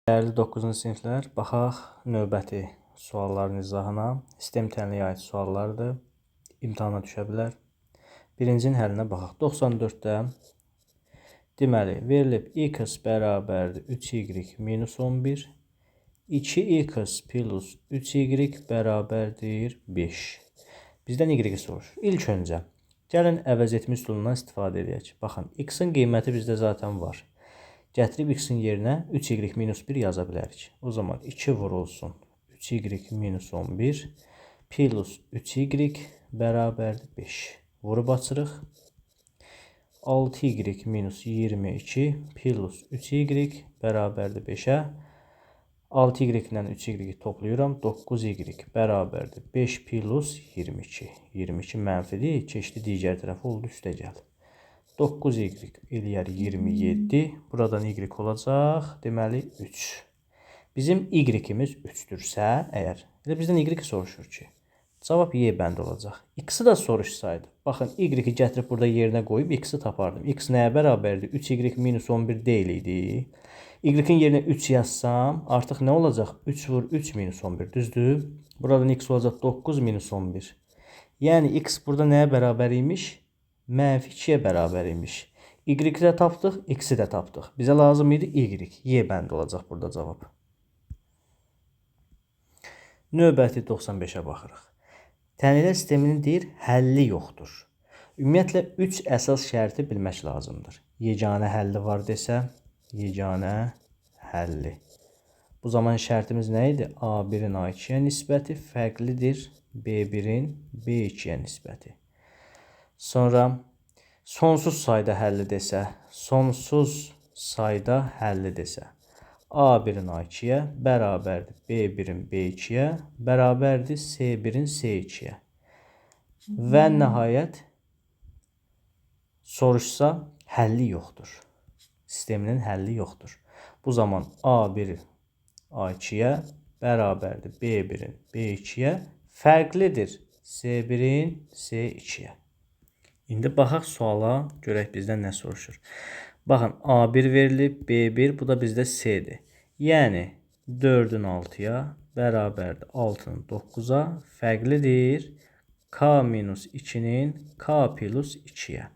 Dəyərli 9-cu siniflər, baxaq növbəti sualların izahına. Sistem tənliyə aid suallardır. İmtahana düşə bilər. Birincinin həllinə baxaq. 94-də deməli, verilib x bərabərdir 3y minus 11, 2x plus 3y bərabərdir 5. Bizdən y soruşur. İlk öncə, gəlin əvəz etmə üsulundan istifadə edək. Baxın, x-in qiyməti bizdə zaten var. Gətirib x-in yerinə 3y minus 1 yaza bilərik. O zaman 2 vurulsun 3y minus 11 plus 3y bərabərdir 5. Vurub açırıq. 6y minus 22 plus 3y bərabərdir 5-ə. 6y ilə 3y toplayıram. 9y bərabərdir 5 plus 22. 22 mənfidir. Keçdi digər tərəfə oldu üstə gəldi. 9y eləyər 27. Buradan y olacaq. Deməli 3. Bizim y-imiz 3-dürsə, əgər. Elə bizdən y soruşur ki, cavab y bəndi olacaq. X-i da soruşsaydı. Baxın, y-i gətirib burada yerinə qoyub x-i tapardım. X nəyə bərabərdir? 3y minus 11 deyil idi. Y-in yerinə 3 yazsam, artıq nə olacaq? 3 vur 3 minus 11, düzdür? Buradan x olacaq 9 minus 11. Yəni, x burada nəyə bərabər imiş? Mənfi 2-yə bərabər imiş. Y-i də tapdıq, x-i də tapdıq. Bizə lazım idi y. Y bəndi olacaq burada cavab. Növbəti 95-ə baxırıq. Tənliyə sisteminin deyir, həlli yoxdur. Ümumiyyətlə, 3 əsas şərti bilmək lazımdır. Yeganə həlli var desə, yeganə həlli. Bu zaman şərtimiz nə idi? A1-in A2-yə nisbəti fərqlidir B1-in B2-yə nisbəti. Sonra sonsuz sayda həlli desə, sonsuz sayda həlli desə, A1-in A2-yə bərabərdir B1-in B2-yə, bərabərdir C1-in C2-yə. Və nəhayət soruşsa, həlli yoxdur. Sisteminin həlli yoxdur. Bu zaman A1 A2-yə bərabərdir B1-in B2-yə, fərqlidir C1-in C2-yə. İndi baxaq suala, görək bizdən nə soruşur. Baxın, A1 verilib, B1, bu da bizdə C-dir. Yəni, 4-ün 6-ya bərabərdir 6-nın 9-a, fərqlidir K minus 2-nin K plus 2-yə.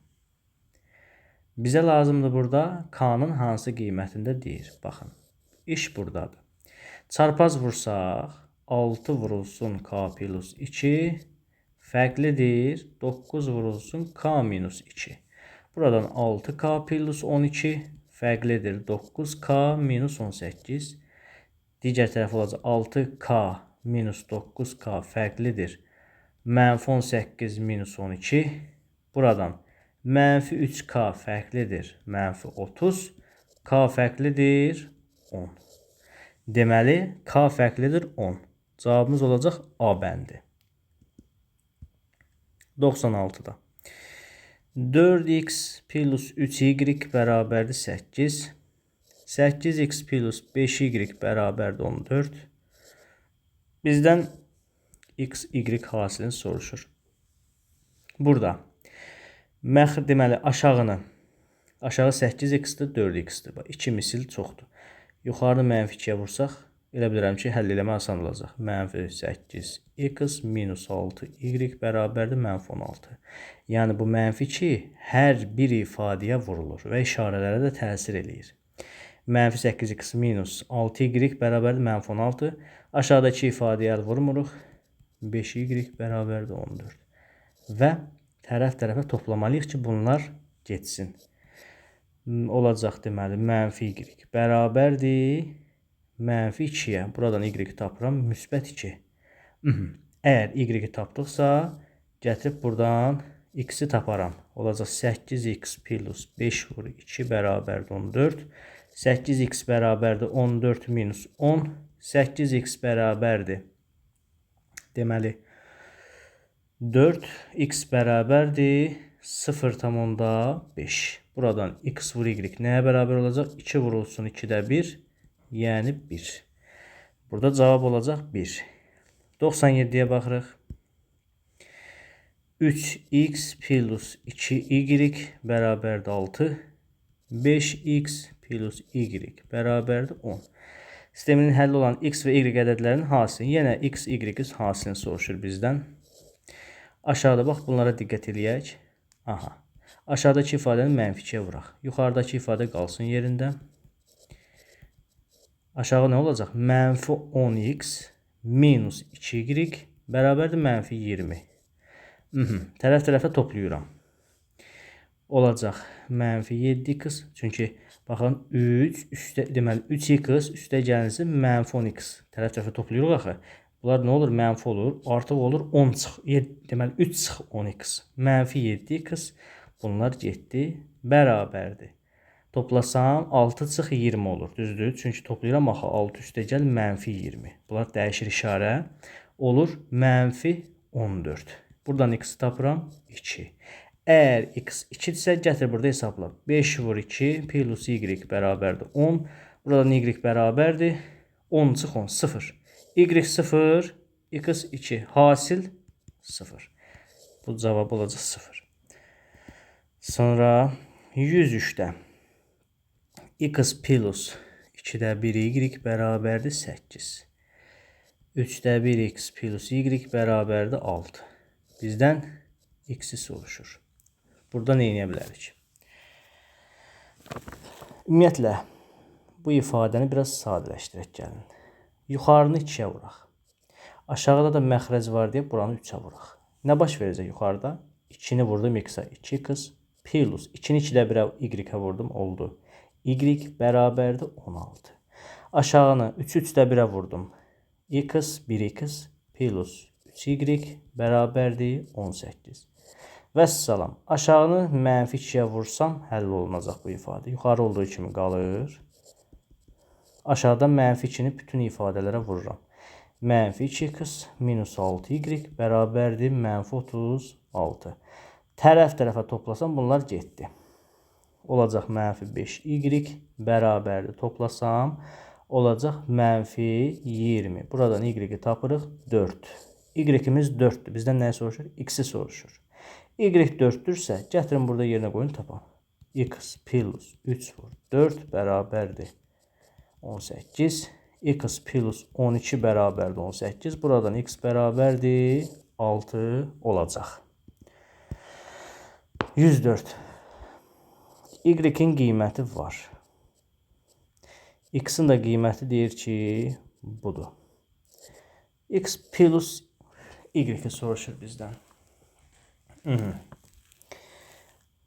Bizə lazımdır burada K-nın hansı qiymətində deyir. Baxın, iş buradadır. Çarpaz vursaq, 6 vurulsun K plus 2, fərqlidir 9 vurulsun K minus 2. Buradan 6K plus 12 fərqlidir 9K minus 18. Digər tərəf olacaq 6K minus 9K fərqlidir mənfi 18 minus 12. Buradan mənfi 3K fərqlidir mənfi 30. K fərqlidir 10. Deməli, K fərqlidir 10. Cavabımız olacaq A bəndi. 96-da. 4x plus 3y bərabərdir 8. 8x plus 5y bərabərdir 14. Bizdən x, y hasilini soruşur. Burada deməli aşağı 8x-dir, 4x-dir. 2 misil çoxdur. Yuxarını mənfi 2-yə vursaq, elə bilirəm ki, həll eləmə asan olacaq. Mənfi 8x minus 6y bərabərdir mənfi 16. Yəni, bu mənfi 2 hər bir ifadəyə vurulur və işarələrə də təsir eləyir. Mənfi 8x minus 6y bərabərdir mənfi 16. Aşağıdakı ifadəyə əl vurmuruq. 5y bərabərdir 14. Və tərəf-tərəfə toplamalıyıq ki, bunlar geçsin. Olacaq deməli, mənfi y bərabərdir mənfi 2-yə. Buradan y tapıram, müsbət 2. Əgər y tapdıqsa, gətirib buradan x-i taparam. Olacaq 8x plus 5 vur 2 bərabərdir 14. 8x bərabərdir 14 minus 10. 8x bərabərdir. Deməli, 4. X bərabərdir 0,5. Buradan x vur y nəyə bərabər olacaq? 2 vurulsun 2-də 1. Yəni 1. Burada cavab olacaq 1. 97-yə baxırıq. 3x plus 2y bərabərdir 6. 5x plus y bərabərdir 10. Sisteminin həlli olan x və y ədədlərinin hasilini, yenə x, y hasilini soruşur bizdən. Aşağıda bax, bunlara diqqət eləyək. Aha. Aşağıdakı ifadəni mənfiçiyə vuraq. Yuxarıdakı ifadə qalsın yerində. Aşağı nə olacaq? Mənfi 10x minus 2y bərabərdir mənfi 20. Tərəf-tərəfə toplayıram. Olacaq mənfi 7x. Çünki baxın 3x üstə gəlinsin mənfi 10x. Tərəf-tərəfə toplayırıq axı. Bunlar nə olur? Mənfi olur. Artıq olur 10 çıx. Deməli 3 çıx 10x. Mənfi 7x. Bunlar getdi. Bərabərdir. Toplasam 6 çıx 20 olur. Düzdür? Çünki toplayıram axı 6 üstə gəl mənfi 20. Bunlar dəyişir işarə. Olur mənfi 14. Buradan x tapıram 2. Əgər x 2-dirsə, gətir burada hesabla. 5 vur 2 plus y bərabərdir 10. Buradan y bərabərdir 10 çıx 10. 0. Y 0, x 2. Hasil 0. Bu cavab olacaq 0. Sonra 103-də x plus 2-də 1 y bərabərdir 8. 3-də 1 x plus y bərabərdir 6. Bizdən x-i soruşur. Burada nə edə bilərik? Ümumiyyətlə, bu ifadəni biraz sadələşdirək gəlin. Yuxarını 2-yə vuraq. Aşağıda da məxrəc var deyə buranı 3-ə vuraq. Nə baş verəcək yuxarıda? 2-ni vurdum x-ə 2x plus 2-ni 2-də 1-ə y-ə vurdum, oldu. Y bərabərdir 16. Aşağını 3-ü 3-də 1-ə vurdum. x 1x plus 3y bərabərdir 18. Vəssalam. Aşağını mənfi 2-yə vursam həll olunacaq bu ifadə. Yuxarı olduğu kimi qalır. Aşağıdan mənfi 2-ni bütün ifadələrə vururam. Mənfi 2x minus 6y bərabərdir mənfi 36. Tərəf-tərəfə toplasam bunlar getdi. Olacaq mənfi 5y bərabərdir. Toplasam olacaq mənfi 20. Buradan y-i tapırıq 4. Y-imiz 4'dür. Bizdən nəyi soruşur? X-i soruşur. Y 4'dürsə, gətirin burada yerinə qoyun tapam. X plus 3 vur 4 bərabərdir 18. X plus 12 bərabərdir 18. Buradan x bərabərdir 6 olacaq. 104. Y-in qiyməti var. X-in də qiyməti deyir ki, budur. X plus y-i soruşur bizdən.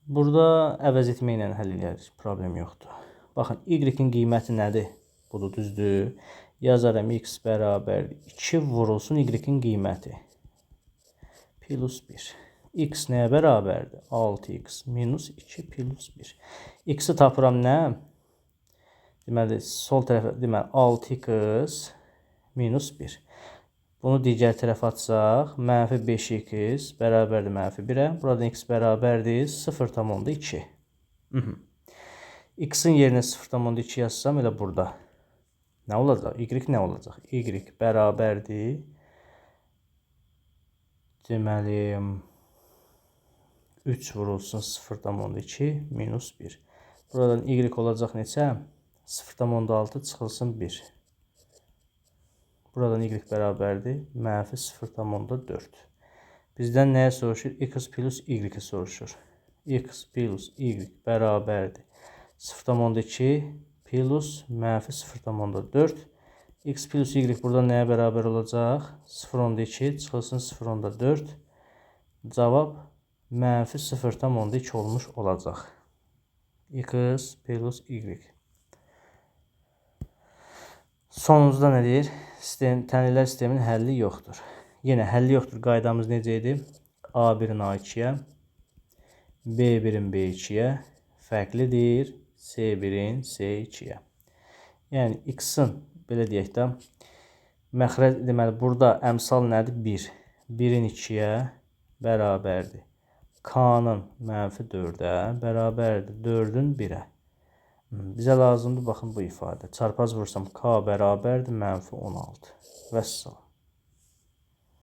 Burada əvəz etməklə həll edərik. Problem yoxdur. Baxın, y-in qiyməti nədir? Budur, düzdür. Yazaram x bərabərdir 2 vurulsun y-in qiyməti. Plus 1. X nəyə bərabərdir? 6x minus 2 plus 1. X-i tapıram nə? Deməli, sol tərəfə, deməli, 6x minus 1. Bunu digər tərəfə atsaq, mənfi 5x bərabərdir mənfi 1-ə. Buradan x bərabərdir 0,2. X-in yerinə 0,2 yazsam, elə burada. Nə olacaq? Y nə olacaq? Y bərabərdir. Deməli, 3 vurulsun 0,2 minus 1. Buradan y olacaq neçə? 0,6 çıxılsın 1. Buradan y bərabərdir. Mənfi 0,4. Bizdən nəyə soruşur? X plus y soruşur. X plus y bərabərdir. 0,2 plus mənfi 0,4. X plus y burada nəyə bərabər olacaq? 0,2 çıxılsın 0,4. Cavab mənfi 0,2 olmuş olacaq. X plus y. Sonunuzda nə deyir? Tənliklər sisteminin həlli yoxdur. Yenə həlli yoxdur. Qaydamız necə idi? A1-in A2-yə, B1-in B2-yə fərqlidir. C1-in C2-yə. Yəni, x-in, belə deyək də, məxrəc, deməli, burada əmsal nədir? 1. 1-in 2-yə bərabərdir. K-nın mənfi 4-ə bərabərdir. 4-ün 1-ə. Bizə lazımdır, baxın bu ifadə. Çarpaz vursam K bərabərdir mənfi 16. Vəssalam.